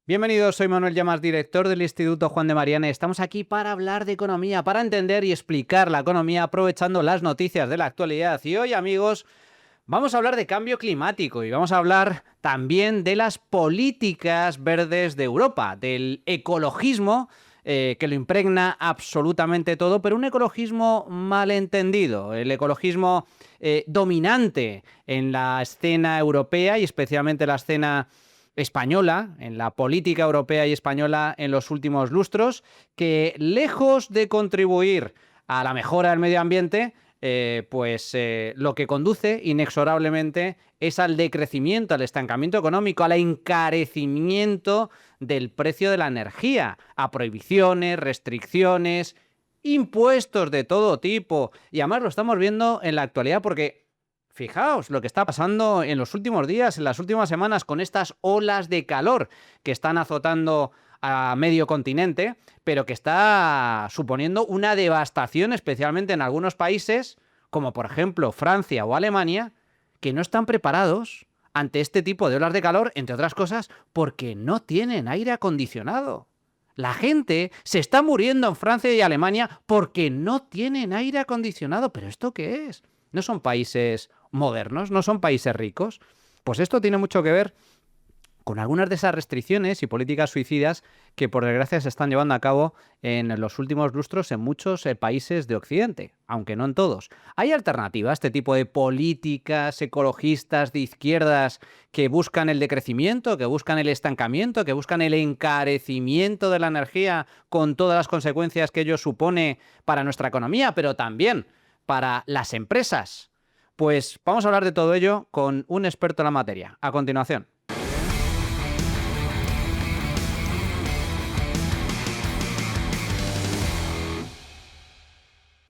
Bienvenidos, soy Manuel Llamas, director del Instituto Juan de Mariana. Estamos aquí para hablar de economía, para entender y explicar la economía aprovechando las noticias de la actualidad. Y hoy, amigos, vamos a hablar de cambio climático y vamos a hablar también de las políticas verdes de Europa, del ecologismo que lo impregna absolutamente todo, pero un ecologismo malentendido, el ecologismo dominante en la escena europea y especialmente la escena española, en la política europea y española en los últimos lustros, que lejos de contribuir a la mejora del medio ambiente, lo que conduce inexorablemente es al decrecimiento, al estancamiento económico, al encarecimiento del precio de la energía, a prohibiciones, restricciones, impuestos de todo tipo. Y además lo estamos viendo en la actualidad porque fijaos lo que está pasando en los últimos días, en las últimas semanas, con estas olas de calor que están azotando a medio continente, pero que está suponiendo una devastación, especialmente en algunos países, como por ejemplo Francia o Alemania, que no están preparados ante este tipo de olas de calor, entre otras cosas, porque no tienen aire acondicionado. La gente se está muriendo en Francia y Alemania porque no tienen aire acondicionado. ¿Pero esto qué es? ¿No son países modernos? ¿No son países ricos? Pues esto tiene mucho que ver con algunas de esas restricciones y políticas suicidas que por desgracia se están llevando a cabo en los últimos lustros en muchos países de Occidente, aunque no en todos. ¿Hay alternativa a este tipo de políticas ecologistas de izquierdas que buscan el decrecimiento, que buscan el estancamiento, que buscan el encarecimiento de la energía con todas las consecuencias que ello supone para nuestra economía, pero también para las empresas? Pues vamos a hablar de todo ello con un experto en la materia. A continuación.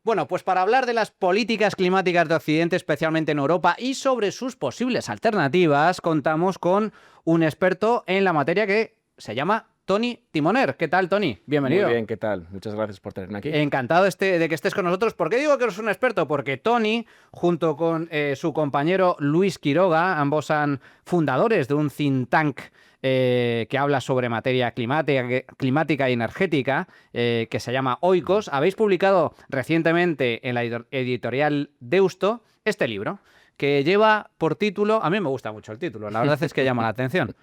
Bueno, pues para hablar de las políticas climáticas de Occidente, especialmente en Europa, y sobre sus posibles alternativas, contamos con un experto en la materia que se llama Toni Timoner. ¿Qué tal, Toni? Bienvenido. Muy bien, ¿qué tal? Muchas gracias por tenerme aquí. Encantado de que estés con nosotros. ¿Por qué digo que eres un experto? Porque Toni, junto con su compañero Luis Quiroga, ambos son fundadores de un think tank que habla sobre materia climática y energética, que se llama Oikos. Habéis publicado recientemente en la editorial Deusto este libro, que lleva por título, a mí me gusta mucho el título, la verdad es que llama la atención,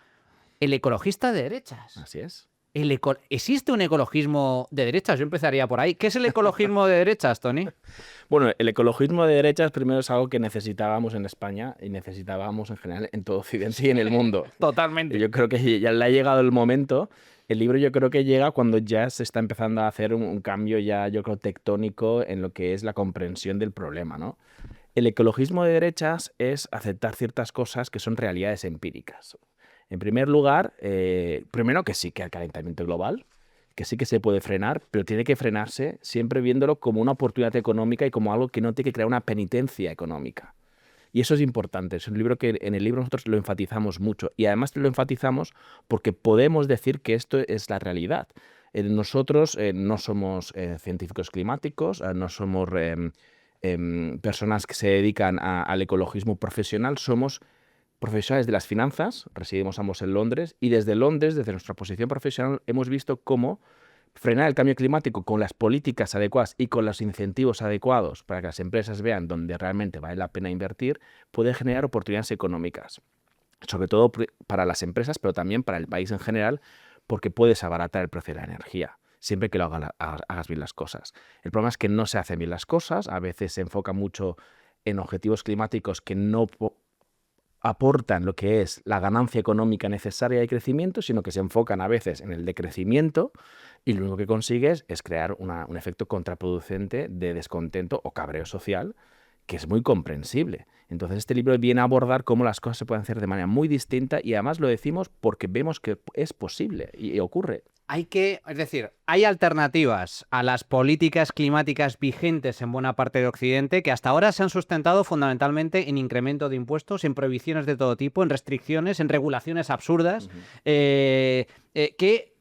El ecologista de derechas. Así es. ¿Existe un ecologismo de derechas? Yo empezaría por ahí. ¿Qué es el ecologismo de derechas, Toni? Bueno, el ecologismo de derechas primero es algo que necesitábamos en España y necesitábamos en general en todo Occidente y en el mundo. Totalmente. Yo creo que ya le ha llegado el momento. El libro yo creo que llega cuando ya se está empezando a hacer un cambio ya, yo creo, tectónico en lo que es la comprensión del problema, ¿no? El ecologismo de derechas es aceptar ciertas cosas que son realidades empíricas. En primer lugar, primero que sí que hay calentamiento global, que sí que se puede frenar, pero tiene que frenarse siempre viéndolo como una oportunidad económica y como algo que no tiene que crear una penitencia económica. Y eso es importante. Es un libro que en el libro nosotros lo enfatizamos mucho. Y además lo enfatizamos porque podemos decir que esto es la realidad. Nosotros no somos científicos climáticos, no somos personas que se dedican al ecologismo profesional, somos profesionales de las finanzas, residimos ambos en Londres, y desde Londres, desde nuestra posición profesional, hemos visto cómo frenar el cambio climático con las políticas adecuadas y con los incentivos adecuados para que las empresas vean dónde realmente vale la pena invertir, puede generar oportunidades económicas, sobre todo para las empresas, pero también para el país en general, porque puedes abaratar el precio de la energía, siempre que lo hagas bien las cosas. El problema es que no se hacen bien las cosas, a veces se enfoca mucho en objetivos climáticos que no aportan lo que es la ganancia económica necesaria de crecimiento, sino que se enfocan a veces en el decrecimiento y lo único que consigues es crear un efecto contraproducente de descontento o cabreo social, que es muy comprensible. Entonces este libro viene a abordar cómo las cosas se pueden hacer de manera muy distinta y además lo decimos porque vemos que es posible y ocurre. Hay alternativas a las políticas climáticas vigentes en buena parte de Occidente que hasta ahora se han sustentado fundamentalmente en incremento de impuestos, en prohibiciones de todo tipo, en restricciones, en regulaciones absurdas, que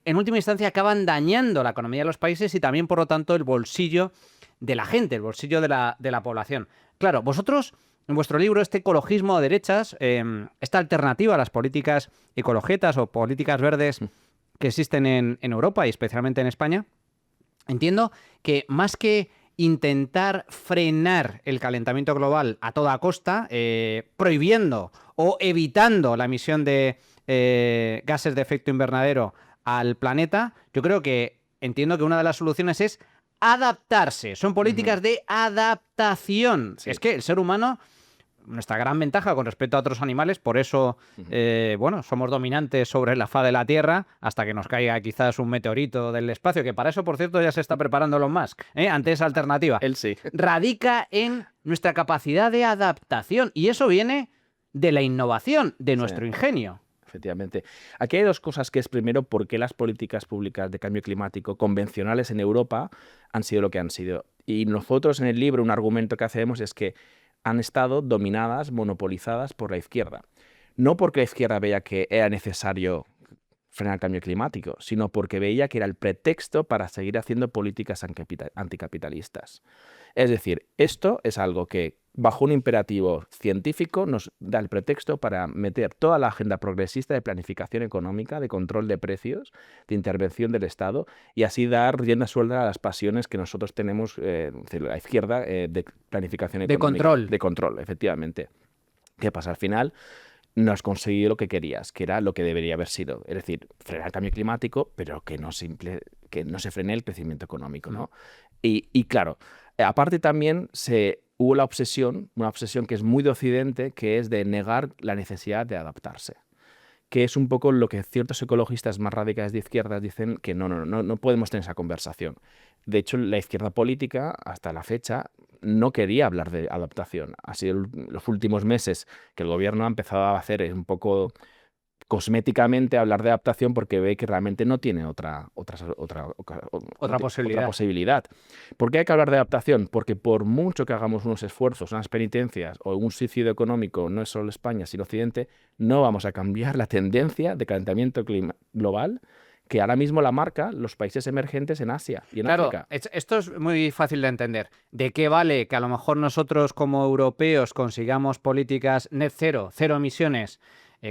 en última instancia acaban dañando la economía de los países y también, por lo tanto, el bolsillo de la gente, el bolsillo de la población. Claro, vosotros, en vuestro libro, este ecologismo de derechas, esta alternativa a las políticas ecologetas o políticas verdes que existen en Europa y especialmente en España, entiendo que más que intentar frenar el calentamiento global a toda costa, prohibiendo o evitando la emisión de gases de efecto invernadero al planeta, yo creo que entiendo que una de las soluciones es adaptarse. Son políticas de adaptación. Sí. Es que el ser humano, nuestra gran ventaja con respecto a otros animales, por eso, bueno, somos dominantes sobre la faz de la Tierra hasta que nos caiga quizás un meteorito del espacio, que para eso, por cierto, ya se está preparando Elon Musk, ante esa alternativa. Él sí. Radica en nuestra capacidad de adaptación y eso viene de la innovación, de nuestro ingenio. Efectivamente. Aquí hay dos cosas, que es primero, por qué las políticas públicas de cambio climático convencionales en Europa han sido lo que han sido. Y nosotros en el libro un argumento que hacemos es que han estado dominadas, monopolizadas por la izquierda. No porque la izquierda veía que era necesario frenar el cambio climático, sino porque veía que era el pretexto para seguir haciendo políticas anticapitalistas. Es decir, esto es algo que, bajo un imperativo científico, nos da el pretexto para meter toda la agenda progresista de planificación económica, de control de precios, de intervención del Estado, y así dar rienda suelta a las pasiones que nosotros tenemos, la izquierda, de planificación económica. De control, efectivamente. ¿Qué pasa? Al final no has conseguido lo que querías, que era lo que debería haber sido. Es decir, frenar el cambio climático, pero que no se frene el crecimiento económico, ¿no? Y claro, aparte también hubo una obsesión que es muy de Occidente, que es de negar la necesidad de adaptarse. Que es un poco lo que ciertos ecologistas más radicales de izquierdas dicen, que no podemos tener esa conversación. De hecho, la izquierda política, hasta la fecha, no quería hablar de adaptación. Ha sido los últimos meses que el gobierno ha empezado a hacer un poco cosméticamente hablar de adaptación, porque ve que realmente no tiene otra posibilidad. ¿Por qué hay que hablar de adaptación? Porque por mucho que hagamos unos esfuerzos, unas penitencias o un suicidio económico, no es solo España, sino Occidente, no vamos a cambiar la tendencia de calentamiento global que ahora mismo la marca los países emergentes en Asia y en África. Esto es muy fácil de entender. ¿De qué vale que a lo mejor nosotros como europeos consigamos políticas net cero, cero emisiones,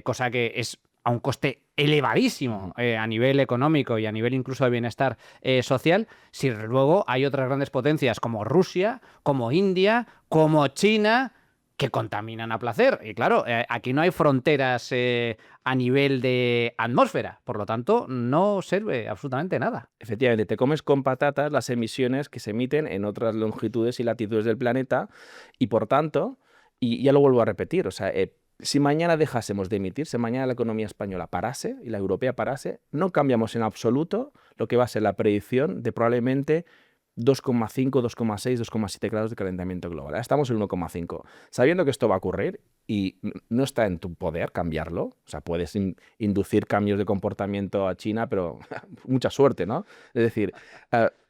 cosa que es a un coste elevadísimo a nivel económico y a nivel incluso de bienestar social, si luego hay otras grandes potencias como Rusia, como India, como China, que contaminan a placer? Y claro, aquí no hay fronteras a nivel de atmósfera, por lo tanto no sirve absolutamente nada. Efectivamente, te comes con patatas las emisiones que se emiten en otras longitudes y latitudes del planeta y por tanto, y ya lo vuelvo a repetir, o sea, si mañana dejásemos de emitir, si mañana la economía española parase y la europea parase, no cambiamos en absoluto lo que va a ser la predicción de probablemente 2,5, 2,6, 2,7 grados de calentamiento global. Ahora estamos en 1,5. Sabiendo que esto va a ocurrir y no está en tu poder cambiarlo, o sea, puedes inducir cambios de comportamiento a China, pero mucha suerte, ¿no? Es decir,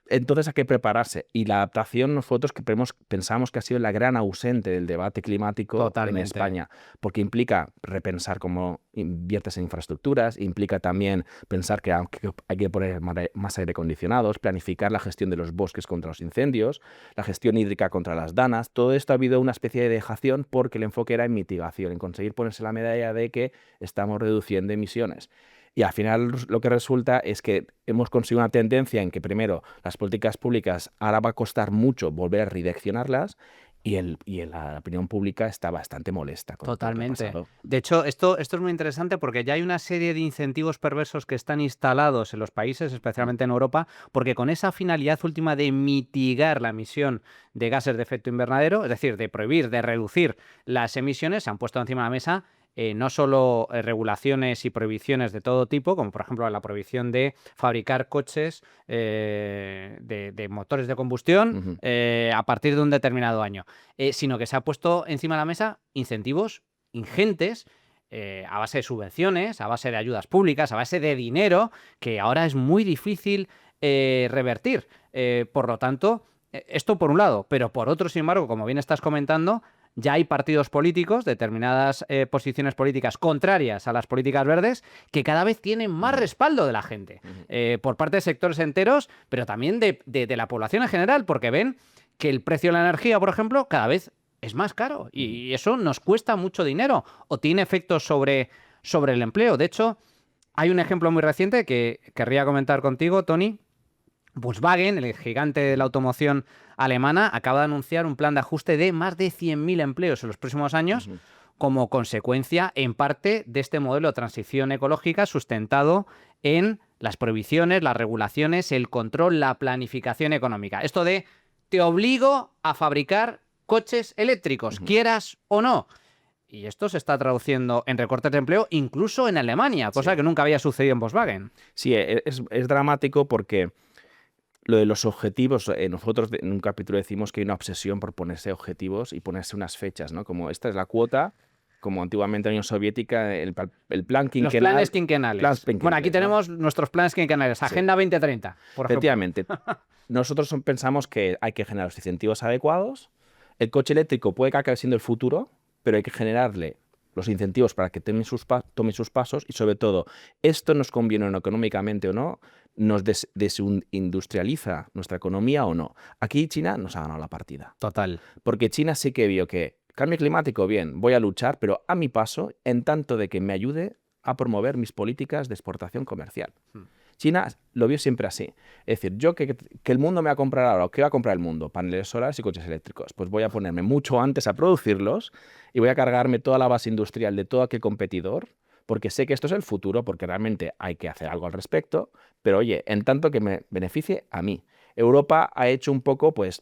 entonces hay que prepararse. Y la adaptación nosotros que pensamos que ha sido la gran ausente del debate climático Totalmente. en España, porque implica repensar cómo inviertes en infraestructuras, implica también pensar que hay que poner más aire acondicionados, planificar la gestión de los bosques contra los incendios, la gestión hídrica contra las danas. Todo esto ha habido una especie de dejación porque el enfoque era en mitigación, en conseguir ponerse la medalla de que estamos reduciendo emisiones. Y al final lo que resulta es que hemos conseguido una tendencia en que primero las políticas públicas ahora va a costar mucho volver a redireccionarlas y la opinión pública está bastante molesta con Totalmente. lo que ha pasado. De hecho, esto es muy interesante porque ya hay una serie de incentivos perversos que están instalados en los países, especialmente en Europa, porque con esa finalidad última de mitigar la emisión de gases de efecto invernadero, es decir, de prohibir, de reducir las emisiones, se han puesto encima de la mesa no solo regulaciones y prohibiciones de todo tipo, como por ejemplo la prohibición de fabricar coches de motores de combustión a partir de un determinado año, sino que se ha puesto encima de la mesa incentivos ingentes a base de subvenciones, a base de ayudas públicas, a base de dinero, que ahora es muy difícil revertir. Por lo tanto, esto por un lado, pero por otro, sin embargo, como bien estás comentando, ya hay partidos políticos, determinadas posiciones políticas contrarias a las políticas verdes, que cada vez tienen más respaldo de la gente, por parte de sectores enteros, pero también de la población en general, porque ven que el precio de la energía, por ejemplo, cada vez es más caro y eso nos cuesta mucho dinero o tiene efectos sobre el empleo. De hecho, Hay un ejemplo muy reciente que querría comentar contigo, Tony. Volkswagen, el gigante de la automoción alemana, acaba de anunciar un plan de ajuste de más de 100.000 empleos en los próximos años como consecuencia, en parte, de este modelo de transición ecológica sustentado en las prohibiciones, las regulaciones, el control, la planificación económica. Esto de te obligo a fabricar coches eléctricos, quieras o no. Y esto se está traduciendo en recortes de empleo incluso en Alemania, cosa que nunca había sucedido en Volkswagen. Sí, es dramático porque lo de los objetivos, nosotros en un capítulo decimos que hay una obsesión por ponerse objetivos y ponerse unas fechas, ¿no? Como esta es la cuota, como antiguamente en la Unión Soviética, el plan quinquenal. Los planes quinquenales. Bueno, aquí tenemos nuestros planes quinquenales, Agenda 2030, por ejemplo. Efectivamente. Nosotros pensamos que hay que generar los incentivos adecuados. El coche eléctrico puede que acabe siendo el futuro, pero hay que generarle los incentivos para que tome sus pasos y, sobre todo, esto nos conviene económicamente o no, nos desindustrializa nuestra economía o no. Aquí China nos ha ganado la partida. Total. Porque China sí que vio que cambio climático, bien, voy a luchar, pero a mi paso, en tanto de que me ayude a promover mis políticas de exportación comercial. China lo vio siempre así. Es decir, yo que el mundo me va a comprar ahora, ¿qué va a comprar el mundo? Paneles solares y coches eléctricos. Pues voy a ponerme mucho antes a producirlos y voy a cargarme toda la base industrial de todo aquel competidor, porque sé que esto es el futuro, porque realmente hay que hacer algo al respecto, pero oye, en tanto que me beneficie a mí. Europa ha hecho un poco, pues,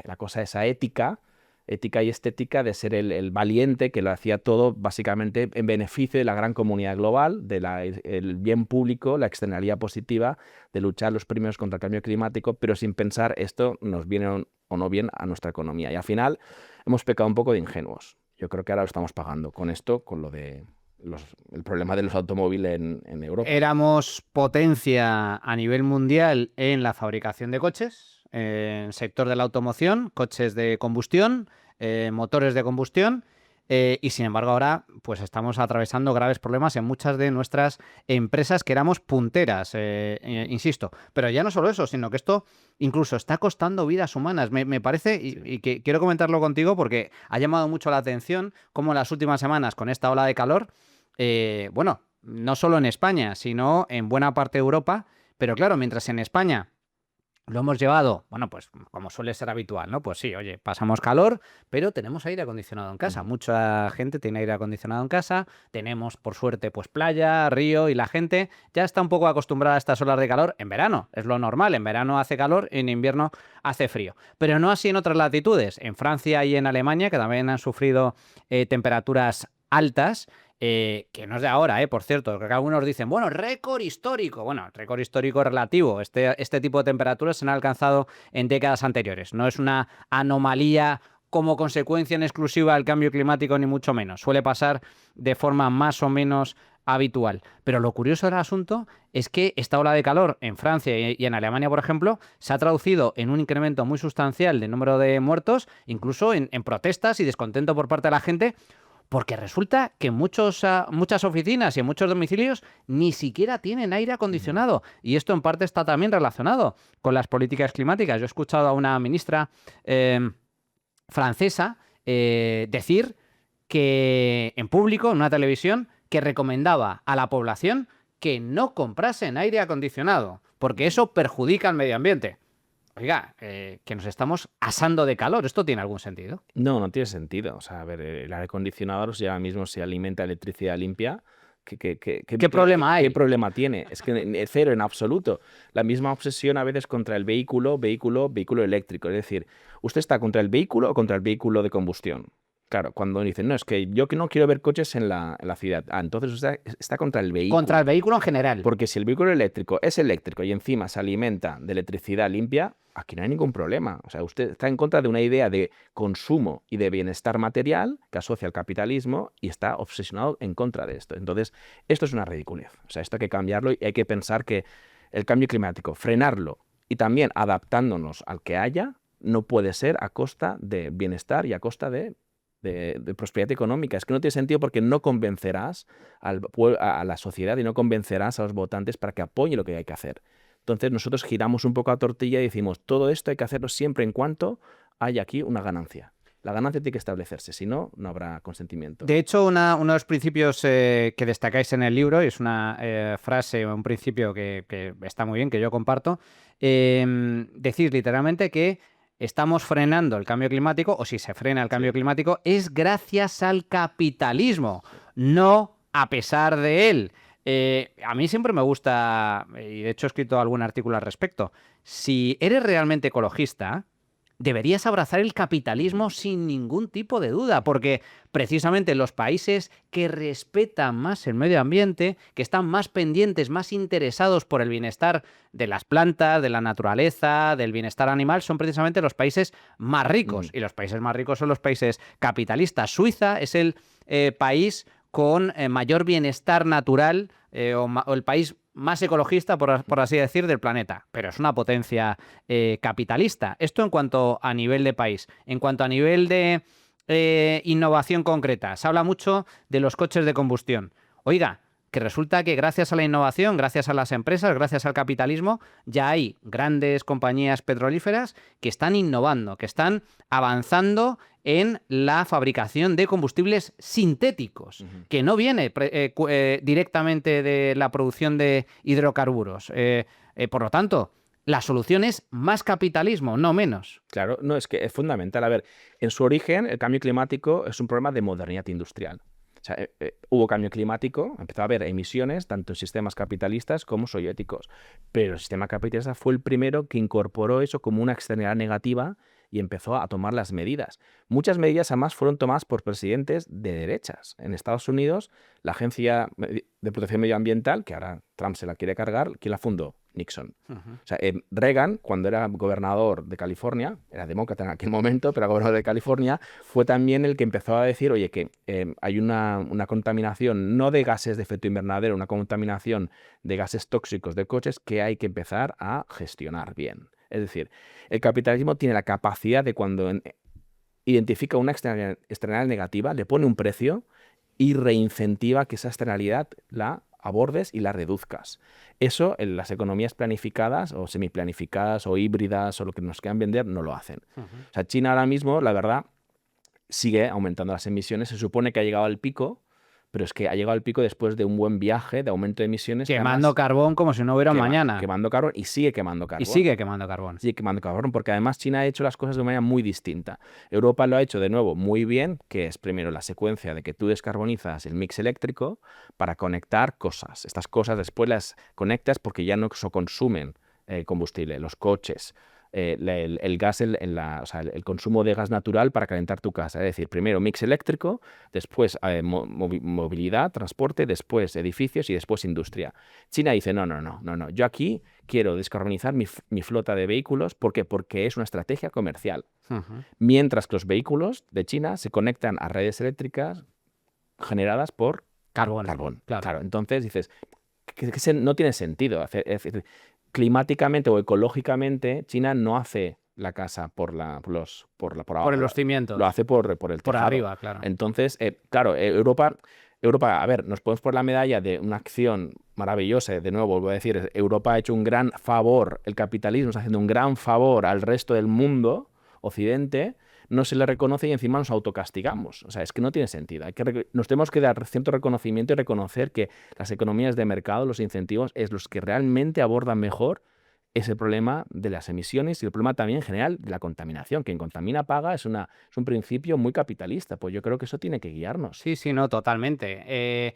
la cosa esa ética y estética de ser el valiente que lo hacía todo básicamente en beneficio de la gran comunidad global, el bien público, la externalidad positiva de luchar los primeros contra el cambio climático, pero sin pensar esto nos viene o no bien a nuestra economía. Y al final hemos pecado un poco de ingenuos. Yo creo que ahora lo estamos pagando con esto, con lo de el problema de los automóviles en Europa. Éramos potencia a nivel mundial en la fabricación de coches, en el sector de la automoción, coches de combustión, motores de combustión, y sin embargo ahora pues estamos atravesando graves problemas en muchas de nuestras empresas que éramos punteras, insisto. Pero ya no solo eso, sino que esto incluso está costando vidas humanas. Me parece, y que quiero comentarlo contigo porque ha llamado mucho la atención cómo en las últimas semanas con esta ola de calor, bueno, no solo en España, sino en buena parte de Europa, pero claro, mientras en España lo hemos llevado, bueno, pues como suele ser habitual, ¿no? Pues sí, oye, pasamos calor, pero tenemos aire acondicionado en casa. Mucha gente tiene aire acondicionado en casa, tenemos, por suerte, pues playa, río, y la gente ya está un poco acostumbrada a estas olas de calor en verano. Es lo normal, en verano hace calor, en invierno hace frío. Pero no así en otras latitudes. En Francia y en Alemania, que también han sufrido temperaturas altas, que no es de ahora, por cierto, que algunos dicen, bueno, récord histórico. Bueno, récord histórico relativo. Este tipo de temperaturas se han alcanzado en décadas anteriores. No es una anomalía como consecuencia en exclusiva del cambio climático, ni mucho menos. Suele pasar de forma más o menos habitual. Pero lo curioso del asunto es que esta ola de calor en Francia y en Alemania, por ejemplo, se ha traducido en un incremento muy sustancial del número de muertos, incluso en protestas y descontento por parte de la gente, porque resulta que muchas oficinas y en muchos domicilios ni siquiera tienen aire acondicionado. Y esto en parte está también relacionado con las políticas climáticas. Yo he escuchado a una ministra francesa decir que en público, en una televisión, que recomendaba a la población que no comprasen aire acondicionado, porque eso perjudica al medio ambiente. Oiga, que nos estamos asando de calor. ¿Esto tiene algún sentido? No tiene sentido. O sea, a ver, el aire acondicionado ya mismo se alimenta de electricidad limpia. ¿Qué problema hay? ¿Qué problema tiene? Es que cero en absoluto. La misma obsesión a veces contra el vehículo eléctrico. Es decir, ¿usted está contra el vehículo o contra el vehículo de combustión? Claro, cuando dicen, no, es que yo que no quiero ver coches en la ciudad. Entonces usted está contra el vehículo. Contra el vehículo en general. Porque si el vehículo eléctrico es eléctrico y encima se alimenta de electricidad limpia, aquí no hay ningún problema. O sea, usted está en contra de una idea de consumo y de bienestar material que asocia al capitalismo y está obsesionado en contra de esto. Entonces, esto es una ridiculez. O sea, esto hay que cambiarlo y hay que pensar que el cambio climático, frenarlo y también adaptándonos al que haya, no puede ser a costa de bienestar y a costa de prosperidad económica. Es que no tiene sentido porque no convencerás a la sociedad y no convencerás a los votantes para que apoyen lo que hay que hacer. Entonces nosotros giramos un poco la tortilla y decimos, todo esto hay que hacerlo siempre en cuanto haya aquí una ganancia. La ganancia tiene que establecerse, si no, no habrá consentimiento. De hecho, uno de los principios que destacáis en el libro, y es una frase o un principio que está muy bien, que yo comparto, decís literalmente que estamos frenando el cambio climático, o si se frena el cambio climático, es gracias al capitalismo, no a pesar de él. A mí siempre me gusta, y de hecho he escrito algún artículo al respecto, si eres realmente ecologista, deberías abrazar el capitalismo sin ningún tipo de duda, porque precisamente los países que respetan más el medio ambiente, que están más pendientes, más interesados por el bienestar de las plantas, de la naturaleza, del bienestar animal, son precisamente los países más ricos. Y los países más ricos son los países capitalistas. Suiza es el país con mayor bienestar natural o el país más ecologista, por así decir, del planeta. Pero es una potencia capitalista. Esto en cuanto a nivel de país. En cuanto a nivel de innovación concreta, se habla mucho de los coches de combustión. Oiga, que resulta que gracias a la innovación, gracias a las empresas, gracias al capitalismo, ya hay grandes compañías petrolíferas que están innovando, que están avanzando en la fabricación de combustibles sintéticos, que no viene directamente de la producción de hidrocarburos. Por lo tanto, la solución es más capitalismo, no menos. Claro, no, es que es fundamental. A ver, en su origen, el cambio climático es un problema de modernidad industrial. O sea, hubo cambio climático, empezó a haber emisiones, tanto en sistemas capitalistas como soviéticos. Pero el sistema capitalista fue el primero que incorporó eso como una externalidad negativa y empezó a tomar las medidas. Muchas medidas, además, fueron tomadas por presidentes de derechas. En Estados Unidos, la Agencia de Protección Medioambiental, que ahora Trump se la quiere cargar, ¿quién la fundó? Nixon. O sea, Reagan, cuando era gobernador de California, era demócrata en aquel momento, pero era gobernador de California, fue también el que empezó a decir, oye, que hay una contaminación, no de gases de efecto invernadero, una contaminación de gases tóxicos de coches que hay que empezar a gestionar bien. Es decir, el capitalismo tiene la capacidad de cuando identifica una externalidad negativa, le pone un precio y reincentiva que esa externalidad la abordes y la reduzcas. Eso en las economías planificadas o semiplanificadas o híbridas o lo que nos quieran vender no lo hacen. O sea, China ahora mismo, la verdad, sigue aumentando las emisiones. Se supone que ha llegado al pico, pero es que ha llegado al pico después de un buen viaje de aumento de emisiones. Quemando además, carbón como si no hubiera un mañana. Quemando carbón y sigue quemando carbón. Y sigue quemando carbón. Sigue quemando carbón, porque además China ha hecho las cosas de manera muy distinta. Europa lo ha hecho de nuevo muy bien, que es primero la secuencia de que tú descarbonizas el mix eléctrico para conectar cosas. Estas cosas después las conectas porque ya no consumen combustible, los coches. El gas, o sea, el consumo de gas natural para calentar tu casa. Es decir, primero mix eléctrico, después movilidad, transporte, después edificios y después industria. China dice, no. Yo aquí quiero descarbonizar mi flota de vehículos. ¿Por qué? Porque es una estrategia comercial. Mientras que los vehículos de China se conectan a redes eléctricas generadas por carbón. Claro. Entonces dices, que no tiene sentido hacer... climáticamente o ecológicamente, China no hace la casa por abajo. Por los cimientos. Lo hace por el tejado. Por arriba, claro. Entonces, claro, Europa, a ver, nos podemos poner la medalla de una acción maravillosa. De nuevo, vuelvo a decir, Europa ha hecho un gran favor, el capitalismo está haciendo un gran favor al resto del mundo, Occidente, no se le reconoce y encima nos autocastigamos. O sea, es que no tiene sentido. Nos tenemos que dar cierto reconocimiento y reconocer que las economías de mercado, los incentivos, es los que realmente abordan mejor ese problema de las emisiones y el problema también en general de la contaminación. Quien contamina paga es un principio muy capitalista. Pues yo creo que eso tiene que guiarnos. Sí, no, totalmente.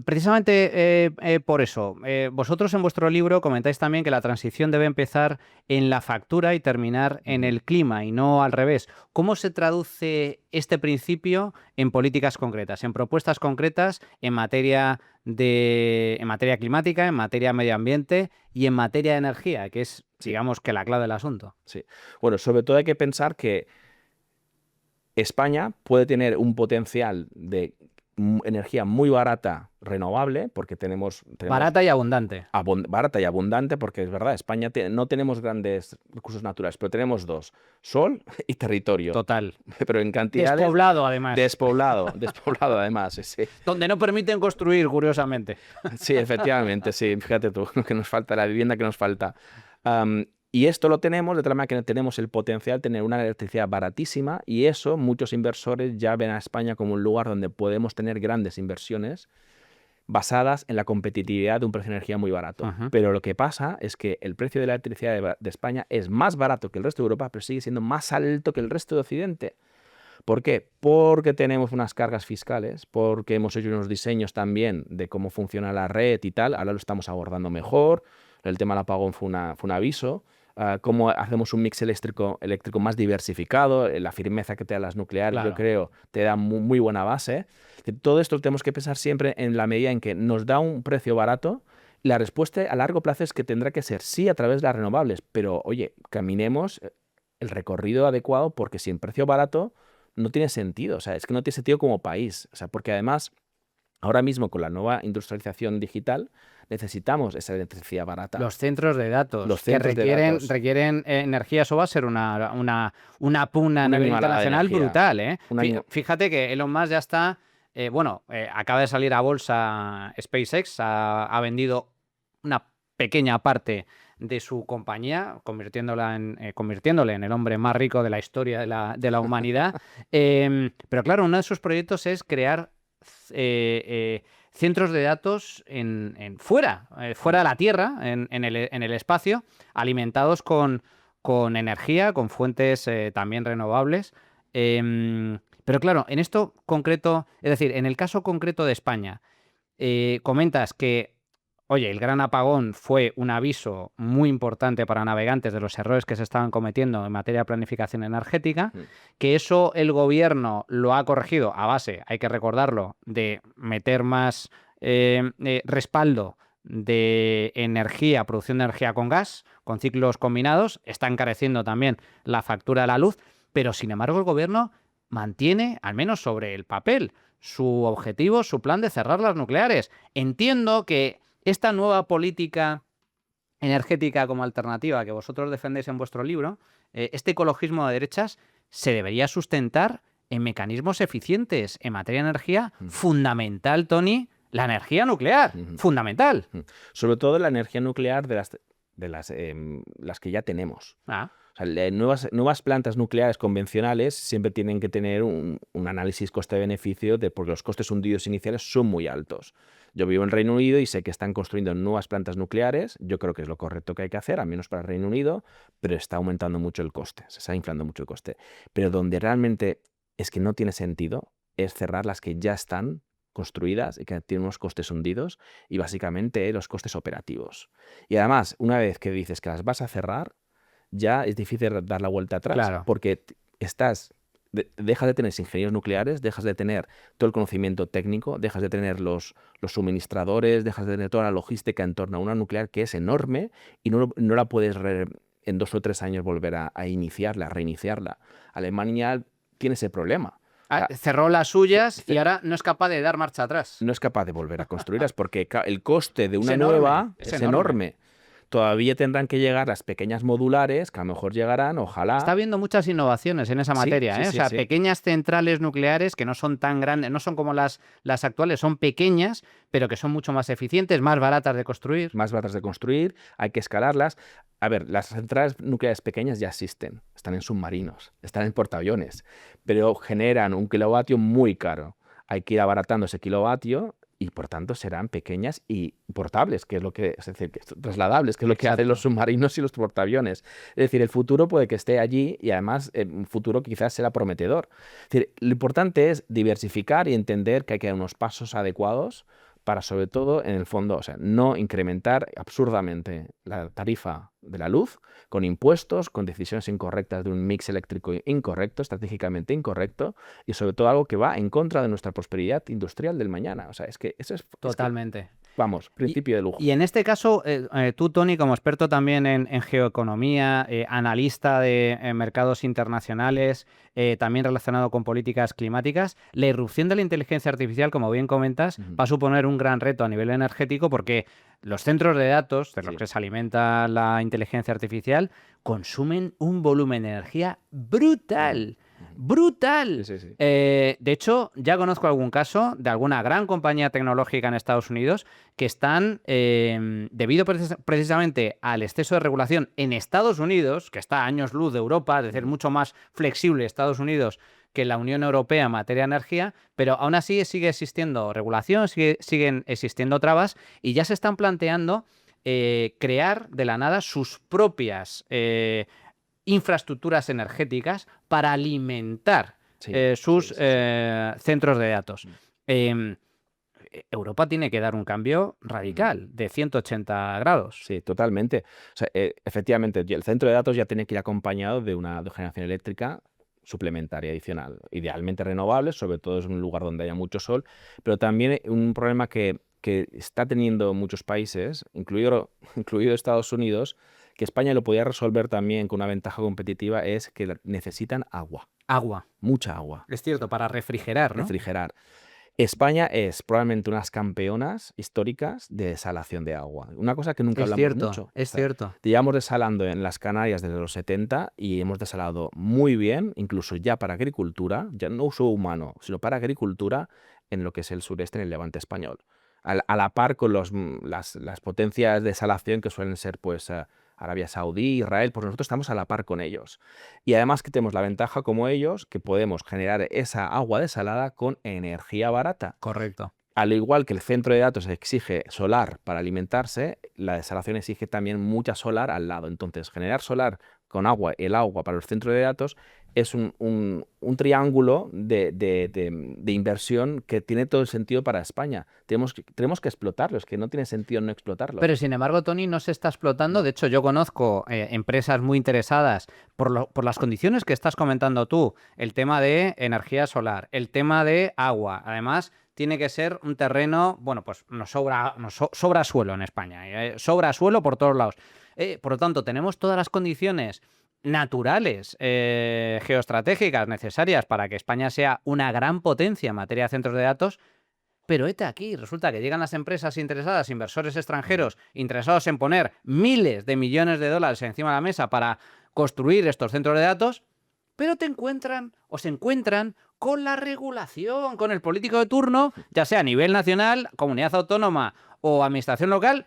Precisamente por eso, vosotros en vuestro libro comentáis también que la transición debe empezar en la factura y terminar en el clima y no al revés. ¿Cómo se traduce este principio en políticas concretas, en propuestas concretas en materia climática, en materia medio ambiente y en materia de energía, que es, digamos, que la clave del asunto? Sí. Bueno, sobre todo hay que pensar que España puede tener un potencial de energía muy barata, renovable, porque tenemos barata y abundante. Barata y abundante, porque es verdad, España no tenemos grandes recursos naturales, pero tenemos dos, sol y territorio. Total. Pero en cantidades... Despoblado, además. Despoblado además, sí. Donde no permiten construir, curiosamente. Sí, efectivamente, sí. Fíjate tú, lo que nos falta, la vivienda que nos falta. Y esto lo tenemos de tal manera que tenemos el potencial de tener una electricidad baratísima y eso muchos inversores ya ven a España como un lugar donde podemos tener grandes inversiones basadas en la competitividad de un precio de energía muy barato. Ajá. Pero lo que pasa es que el precio de la electricidad de España es más barato que el resto de Europa, pero sigue siendo más alto que el resto de Occidente. ¿Por qué? Porque tenemos unas cargas fiscales, porque hemos hecho unos diseños también de cómo funciona la red y tal, ahora lo estamos abordando mejor, el tema del apagón fue un aviso, cómo hacemos un mix eléctrico más diversificado, la firmeza que te dan las nucleares, yo Claro. creo, te da muy buena base. Todo esto tenemos que pensar siempre en la medida en que nos da un precio barato. La respuesta a largo plazo es que tendrá que ser sí a través de las renovables, pero oye, caminemos el recorrido adecuado porque sin precio barato no tiene sentido, o sea, es que no tiene sentido como país, o sea, porque además ahora mismo con la nueva industrialización digital necesitamos esa electricidad barata. Los centros de datos Los que centros de datos. requieren energía, eso va a ser una pugna a Una nivel animalada de internacional energía. brutal, ¿eh? Una anim- Fíjate que Elon Musk ya está, acaba de salir a bolsa SpaceX, ha vendido una pequeña parte de su compañía, convirtiéndole en el hombre más rico de la historia de la humanidad. Pero claro, uno de sus proyectos es crear centros de datos fuera de la Tierra, en el espacio, alimentados con energía, con fuentes también renovables. Pero claro, en esto concreto, es decir, en el caso concreto de España, comentas que, oye, el gran apagón fue un aviso muy importante para navegantes de los errores que se estaban cometiendo en materia de planificación energética, que eso el gobierno lo ha corregido a base, hay que recordarlo, de meter más respaldo de energía, producción de energía con gas, con ciclos combinados, está encareciendo también la factura de la luz, pero sin embargo el gobierno mantiene, al menos sobre el papel, su objetivo, su plan de cerrar las nucleares. Entiendo que esta nueva política energética como alternativa que vosotros defendéis en vuestro libro, este ecologismo de derechas, se debería sustentar en mecanismos eficientes en materia de energía. Fundamental, Tony, la energía nuclear. Fundamental. Sobre todo la energía nuclear de las que ya tenemos. O sea, nuevas plantas nucleares convencionales siempre tienen que tener un análisis coste-beneficio porque los costes hundidos iniciales son muy altos. Yo vivo en Reino Unido y sé que están construyendo nuevas plantas nucleares. Yo creo que es lo correcto que hay que hacer, al menos para el Reino Unido, pero está aumentando mucho el coste, se está inflando mucho el coste. Pero donde realmente es que no tiene sentido es cerrar las que ya están construidas y que tienen unos costes hundidos y básicamente los costes operativos. Y además, una vez que dices que las vas a cerrar, ya es difícil dar la vuelta atrás, Claro. porque dejas de tener ingenieros nucleares, dejas de tener todo el conocimiento técnico, dejas de tener los suministradores, dejas de tener toda la logística en torno a una nuclear que es enorme y no la puedes en 2 o 3 años volver a iniciarla, a reiniciarla. Alemania tiene ese problema. Cerró las suyas y ahora no es capaz de dar marcha atrás. No es capaz de volver a construirlas porque el coste de una enorme, nueva es es enorme. enorme. Todavía tendrán que llegar las pequeñas modulares, que a lo mejor llegarán, ojalá. Está habiendo muchas innovaciones en esa Sí, materia, sí, ¿eh? sí, O sea, sí. pequeñas centrales nucleares que no son tan grandes, no son como las actuales, son pequeñas, pero que son mucho más eficientes, más baratas de construir. Más baratas de construir, hay que escalarlas. A ver, las centrales nucleares pequeñas ya existen, están en submarinos, están en portaaviones, pero generan un kilovatio muy caro. Hay que ir abaratando ese kilovatio y por tanto serán pequeñas y portables, que es lo que, es decir, trasladables, que es lo que hacen los submarinos y los portaaviones. Es decir, el futuro puede que esté allí y además un futuro quizás será prometedor. Es decir, lo importante es diversificar y entender que hay que dar unos pasos adecuados para, sobre todo, en el fondo, o sea, no incrementar absurdamente la tarifa de la luz con impuestos, con decisiones incorrectas de un mix eléctrico incorrecto, estratégicamente incorrecto, y sobre todo algo que va en contra de nuestra prosperidad industrial del mañana. O sea, es que eso es... Totalmente. Vamos, principio de lujo. Y en este caso, tú, Tony, como experto también en geoeconomía, analista de mercados internacionales, también relacionado con políticas climáticas, la irrupción de la inteligencia artificial, como bien comentas, va a suponer un gran reto a nivel energético porque los centros de datos de los que se alimenta la inteligencia artificial consumen un volumen de energía brutal. ¡Brutal! Sí, sí, sí. De hecho, ya conozco algún caso de alguna gran compañía tecnológica en Estados Unidos que están, debido precisamente al exceso de regulación en Estados Unidos, que está a años luz de Europa, es decir, mucho más flexible Estados Unidos que la Unión Europea en materia de energía, pero aún así sigue existiendo regulación, siguen existiendo trabas y ya se están planteando crear de la nada sus propias infraestructuras energéticas para alimentar Sí, sus sí, sí, sí. centros de datos. Mm. Eh, Europa tiene que dar un cambio Ujú. radical de 180 grados. Sí, totalmente. O sea, efectivamente, el centro de datos ya tiene que ir acompañado de una de generación eléctrica suplementaria adicional, idealmente renovable, sobre todo en un lugar donde haya mucho sol, pero también un problema que está teniendo muchos países, incluido Estados Unidos, que España lo podía resolver también con una ventaja competitiva, es que necesitan agua, Agua, mucha agua, es cierto, para refrigerar, ¿no? refrigerar. España es probablemente unas campeonas históricas de desalación de agua. Una cosa que nunca Es hablamos cierto, mucho. O es sea, cierto. llevamos desalando en las Canarias desde los 70 y hemos desalado muy bien, incluso ya para agricultura, ya no uso humano, sino para agricultura en lo que es el sureste, en el Levante español. A la par con las potencias de desalación que suelen ser pues Arabia Saudí, Israel, pues nosotros estamos a la par con ellos. Y además que tenemos la ventaja como ellos, que podemos generar esa agua desalada con energía barata. Correcto. Al igual que el centro de datos exige solar para alimentarse, la desalación exige también mucha solar al lado. Entonces, generar solar con agua, el agua para los centros de datos, es un triángulo de inversión que tiene todo el sentido para España. Tenemos que explotarlo, es que no tiene sentido no explotarlo. Pero sin embargo, Tony, no se está explotando. De hecho, yo conozco empresas muy interesadas por las condiciones que estás comentando tú. El tema de energía solar, el tema de agua. Además, tiene que ser un terreno, bueno, pues sobra suelo en España. Sobra suelo por todos lados. Por lo tanto, tenemos todas las condiciones naturales, geoestratégicas necesarias para que España sea una gran potencia en materia de centros de datos. Pero hete aquí, resulta que llegan las empresas interesadas, inversores Ujú. extranjeros, interesados en poner miles de millones de dólares encima de la mesa para construir estos centros de datos, pero se encuentran con la regulación, con el político de turno, ya sea a nivel nacional, comunidad autónoma o administración local,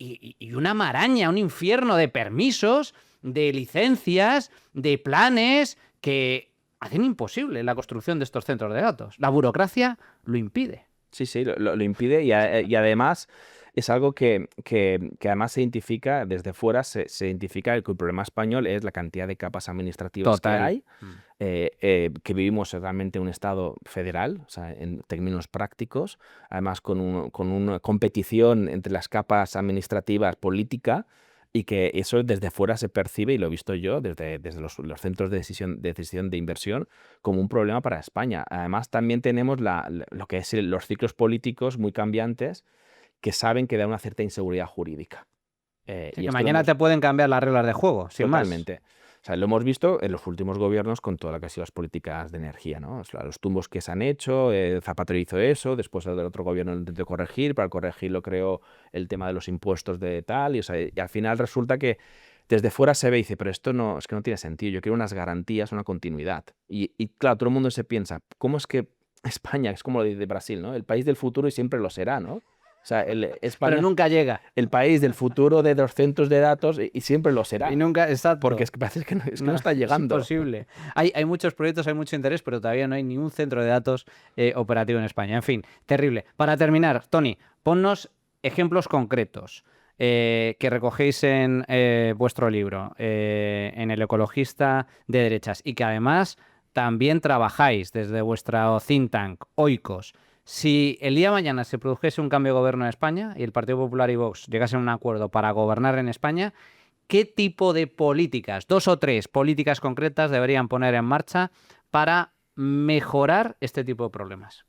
y una maraña, un infierno de permisos, de licencias, de planes que hacen imposible la construcción de estos centros de datos. La burocracia lo impide. Sí, sí, lo impide y además es algo que además se identifica desde fuera, se identifica que el problema español es la cantidad de capas administrativas que Total. hay, que vivimos realmente en un Estado federal, o sea, en términos prácticos, además con una competición entre las capas administrativas política y que eso desde fuera se percibe, y lo he visto yo desde los centros de decisión de inversión, como un problema para España. Además, también tenemos lo que es los ciclos políticos muy cambiantes que saben que da una cierta inseguridad jurídica. Sí, Y que esto lo mañana hemos te pueden cambiar las reglas de juego, sin más. totalmente. O sea, lo hemos visto en los últimos gobiernos con todo lo que han sido las políticas de energía, ¿no? O sea, los tumbos que se han hecho, Zapatero hizo eso, después el otro gobierno lo intentó corregir, para corregirlo creó el tema de los impuestos de tal, y, o sea, y al final resulta que desde fuera se ve y dice, pero esto no, es que no tiene sentido, yo quiero unas garantías, una continuidad. Y claro, todo el mundo se piensa, ¿cómo es que España, es como lo dice Brasil, ¿no? El país del futuro y siempre lo será, ¿no? O sea, Pero España, nunca llega. el país del futuro de los centros de datos y siempre lo Y será. nunca, Porque exacto. es que parece que no No, está es llegando. imposible. Hay muchos proyectos, hay mucho interés, pero todavía no hay ni un centro de datos operativo en España. En fin, terrible. Para terminar, Tony, ponnos ejemplos concretos que recogéis en vuestro libro, en El Ecologista de Derechas, y que además también trabajáis desde vuestro think tank, Oikos. Si el día de mañana se produjese un cambio de gobierno en España y el Partido Popular y Vox llegasen a un acuerdo para gobernar en España, ¿qué tipo de políticas, 2 o 3 políticas concretas deberían poner en marcha para mejorar este tipo de problemas?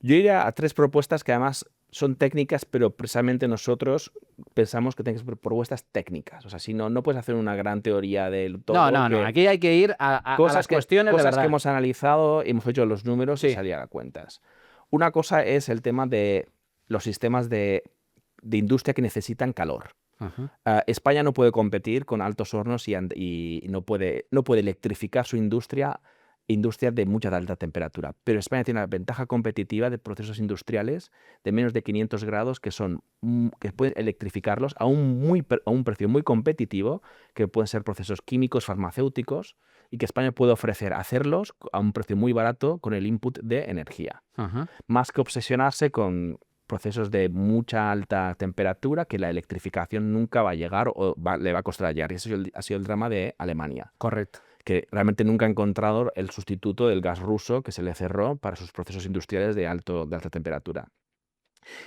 Yo iría a 3 propuestas que además son técnicas, pero precisamente nosotros pensamos que tienen que ser propuestas técnicas. O sea, si no, no puedes hacer una gran teoría del No, todo, no, no. que Aquí hay que ir a las cuestiones de cosas que verdad. hemos analizado y hemos hecho los números y Sí, salía a cuentas. Una cosa es el tema de los sistemas de industria que necesitan calor. Ujú. España no puede competir con altos hornos y no puede electrificar su industria de mucha alta temperatura. Pero España tiene una ventaja competitiva de procesos industriales de menos de 500 grados que pueden electrificarlos a un precio muy competitivo, que pueden ser procesos químicos, farmacéuticos, y que España puede ofrecer hacerlos a un precio muy barato con el input de energía. Ujú. Más que obsesionarse con procesos de mucha alta temperatura que la electrificación nunca va a llegar o le va a costar llegar. Y ese ha sido el drama de Alemania, Correcto. que realmente nunca ha encontrado el sustituto del gas ruso que se le cerró para sus procesos industriales de alta temperatura.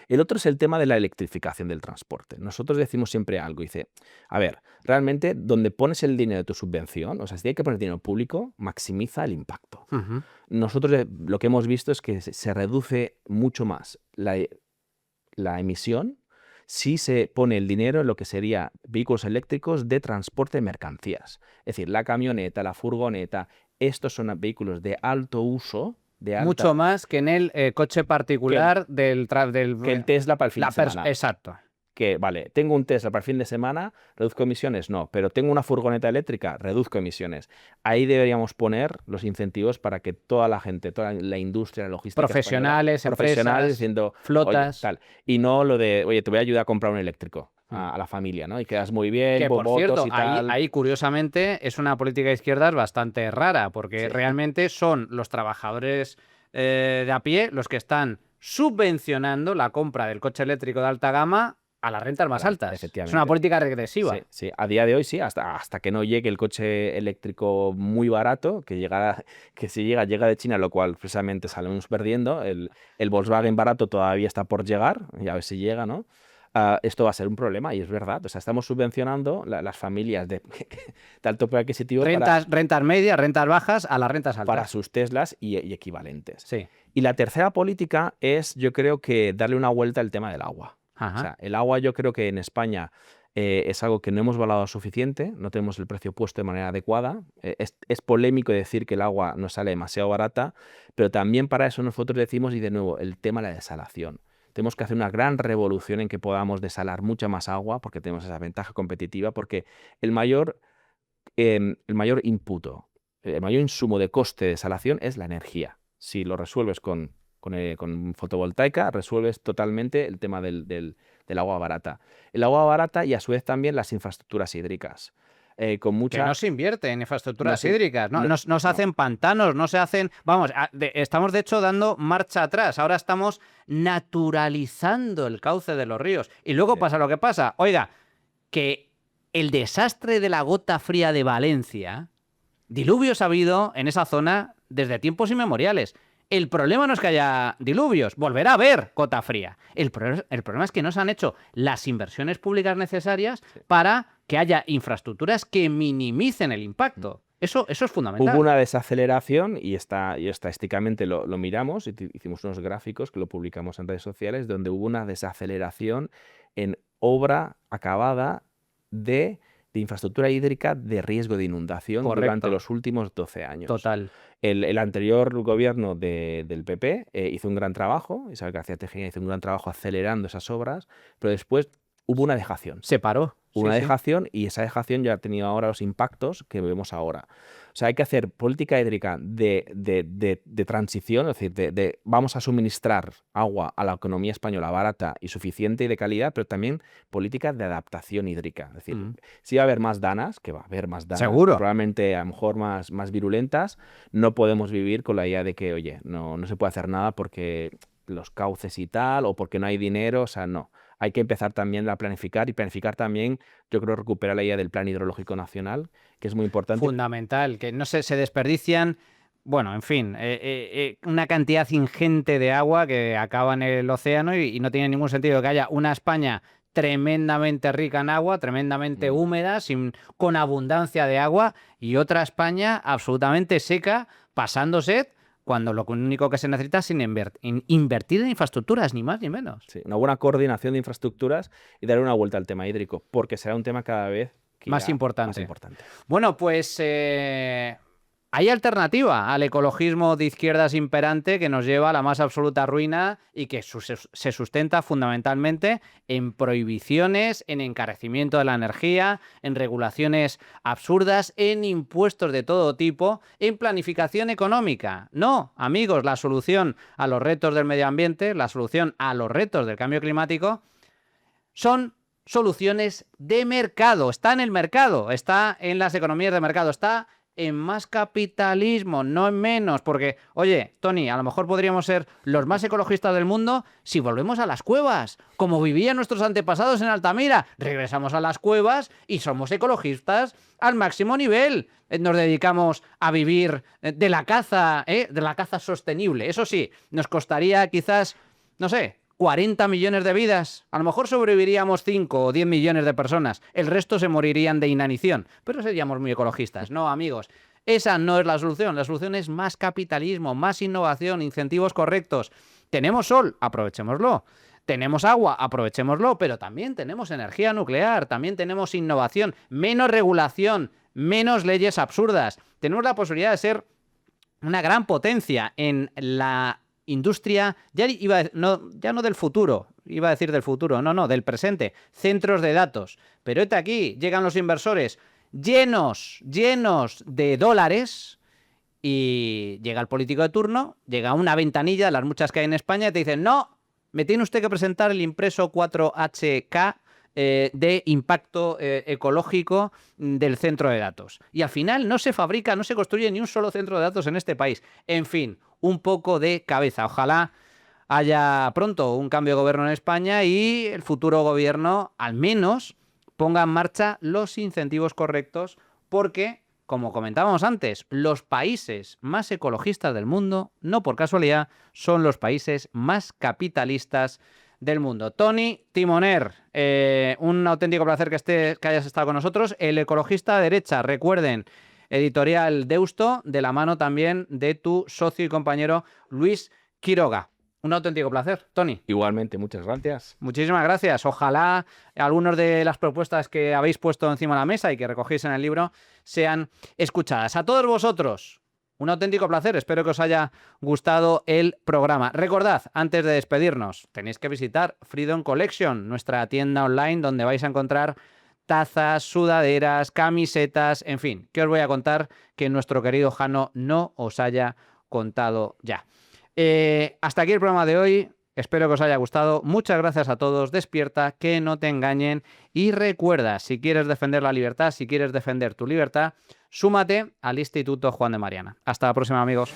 El otro es el tema de la electrificación del transporte. Nosotros decimos siempre algo, dice, a ver, realmente donde pones el dinero de tu subvención, o sea, si hay que poner dinero público, maximiza el impacto. Ujú. Nosotros lo que hemos visto es que se reduce mucho más la emisión si se pone el dinero en lo que sería vehículos eléctricos de transporte de mercancías. Es decir, la camioneta, la furgoneta, estos son vehículos de alto uso, de alta, Mucho más que en el coche particular que el Tesla para el fin de semana. Exacto. Que, vale, tengo un Tesla para el fin de semana, ¿reduzco emisiones? No, pero tengo una furgoneta eléctrica, reduzco emisiones. Ahí deberíamos poner los incentivos para que toda la gente, toda la industria, la logística Profesionales, profesionales empresas, diciendo, flotas. oye, tal. Y no lo de, oye, te voy a ayudar a comprar un eléctrico a la familia, ¿no? Y quedas muy bien, Que, por votos cierto, y tal. ahí curiosamente es una política de izquierdas bastante rara, porque Sí. realmente son los trabajadores de a pie los que están subvencionando la compra del coche eléctrico de alta gama a las rentas más altas. Es Efectivamente. una política regresiva. Sí, sí. A día de hoy sí, hasta que no llegue el coche eléctrico muy barato, que si llega de China, lo cual precisamente salimos perdiendo. El Volkswagen barato todavía está por llegar, y a ver si llega, ¿no? Esto va a ser un problema y es verdad. O sea, estamos subvencionando las familias de alto poder adquisitivo Rentas medias, rentas bajas a las rentas altas. para sus Teslas y equivalentes. Sí. Y la tercera política es, yo creo que darle una vuelta al tema del agua. Ajá. O sea, el agua yo creo que en España es algo que no hemos valorado suficiente, no tenemos el precio puesto de manera adecuada. Es polémico decir que el agua nos sale demasiado barata, pero también para eso nosotros decimos, y de nuevo, el tema de la desalación. Tenemos que hacer una gran revolución en que podamos desalar mucha más agua, porque tenemos esa ventaja competitiva, porque el mayor insumo de coste de desalación es la energía. Si lo resuelves con fotovoltaica, resuelves totalmente el tema del agua barata. El agua barata y a su vez también las infraestructuras hídricas. Con mucha... Que no se invierte en infraestructuras No, hídricas, no se hacen pantanos, no se hacen... Vamos, estamos de hecho dando marcha atrás, ahora estamos naturalizando el cauce de los ríos. Y luego pasa lo que pasa. Oiga, que el desastre de la gota fría de Valencia, diluvios ha habido en esa zona desde tiempos inmemoriales. El problema no es que haya diluvios, volverá a haber gota fría. El problema es que no se han hecho las inversiones públicas necesarias para que haya infraestructuras que minimicen el impacto. Eso es fundamental. Hubo una desaceleración y estadísticamente lo miramos, hicimos unos gráficos que lo publicamos en redes sociales, donde hubo una desaceleración en obra acabada de infraestructura hídrica de riesgo de inundación. Correcto. Durante los últimos 12 años. Total. El anterior gobierno del PP hizo un gran trabajo, Isabel García Tejera hizo un gran trabajo acelerando esas obras, pero después hubo una dejación. Se paró. Hubo una dejación y esa dejación ya ha tenido ahora los impactos que vemos ahora. O sea, hay que hacer política hídrica de transición, es decir, vamos a suministrar agua a la economía española barata y suficiente y de calidad, pero también política de adaptación hídrica. Es decir, si va a haber más danas, que va a haber más danas, seguro, probablemente a lo mejor más virulentas, no podemos vivir con la idea de que, oye, no se puede hacer nada porque los cauces y tal, o porque no hay dinero, o sea, no. Hay que empezar también a planificar y planificar también, yo creo, recuperar la idea del Plan Hidrológico Nacional, que es muy importante. Fundamental, que no se desperdician, bueno, en fin, una cantidad ingente de agua que acaba en el océano y no tiene ningún sentido que haya una España tremendamente rica en agua, tremendamente húmeda, con abundancia de agua, y otra España absolutamente seca, pasando sed, cuando lo único que se necesita es invertir en infraestructuras, ni más ni menos. Sí, una buena coordinación de infraestructuras y darle una vuelta al tema hídrico, porque será un tema cada vez más importante. más importante. Bueno, pues Hay alternativa al ecologismo de izquierdas imperante que nos lleva a la más absoluta ruina y que se sustenta fundamentalmente en prohibiciones, en encarecimiento de la energía, en regulaciones absurdas, en impuestos de todo tipo, en planificación económica. No, amigos, la solución a los retos del medio ambiente, la solución a los retos del cambio climático son soluciones de mercado. Está en el mercado, está en las economías de mercado, está en más capitalismo, no en menos, porque, oye, Tony, a lo mejor podríamos ser los más ecologistas del mundo si volvemos a las cuevas, como vivían nuestros antepasados en Altamira. Regresamos a las cuevas y somos ecologistas al máximo nivel. Nos dedicamos a vivir de la caza sostenible. Eso sí, nos costaría quizás, no sé, 40 millones de vidas. A lo mejor sobreviviríamos 5 o 10 millones de personas. El resto se morirían de inanición. Pero seríamos muy ecologistas. No, amigos. Esa no es la solución. La solución es más capitalismo, más innovación, incentivos correctos. Tenemos sol, aprovechémoslo. Tenemos agua, aprovechémoslo. Pero también tenemos energía nuclear. También tenemos innovación. Menos regulación. Menos leyes absurdas. Tenemos la posibilidad de ser una gran potencia en la industria, ya no del futuro, iba a decir del futuro, no, del presente, centros de datos. Pero aquí llegan los inversores llenos de dólares y llega el político de turno, llega una ventanilla de las muchas que hay en España y te dicen, no, me tiene usted que presentar el impreso 4HK de impacto ecológico del centro de datos. Y al final no se fabrica, no se construye ni un solo centro de datos en este país. En fin, un poco de cabeza. Ojalá haya pronto un cambio de gobierno en España y el futuro gobierno al menos ponga en marcha los incentivos correctos porque, como comentábamos antes, los países más ecologistas del mundo, no por casualidad, son los países más capitalistas del mundo. Tony Timoner, un auténtico placer que hayas estado con nosotros. El ecologista de derecha, recuerden, editorial Deusto, de la mano también de tu socio y compañero Luis Quiroga. Un auténtico placer, Tony. Igualmente, muchas gracias. Muchísimas gracias. Ojalá algunas de las propuestas que habéis puesto encima de la mesa y que recogéis en el libro sean escuchadas. A todos vosotros, un auténtico placer. Espero que os haya gustado el programa. Recordad, antes de despedirnos, tenéis que visitar Freedom Collection, nuestra tienda online donde vais a encontrar tazas, sudaderas, camisetas, en fin, ¿qué os voy a contar que nuestro querido Jano no os haya contado ya? Hasta aquí el programa de hoy. Espero que os haya gustado. Muchas gracias a todos. Despierta, que no te engañen. Y recuerda, si quieres defender la libertad, si quieres defender tu libertad, súmate al Instituto Juan de Mariana. Hasta la próxima, amigos.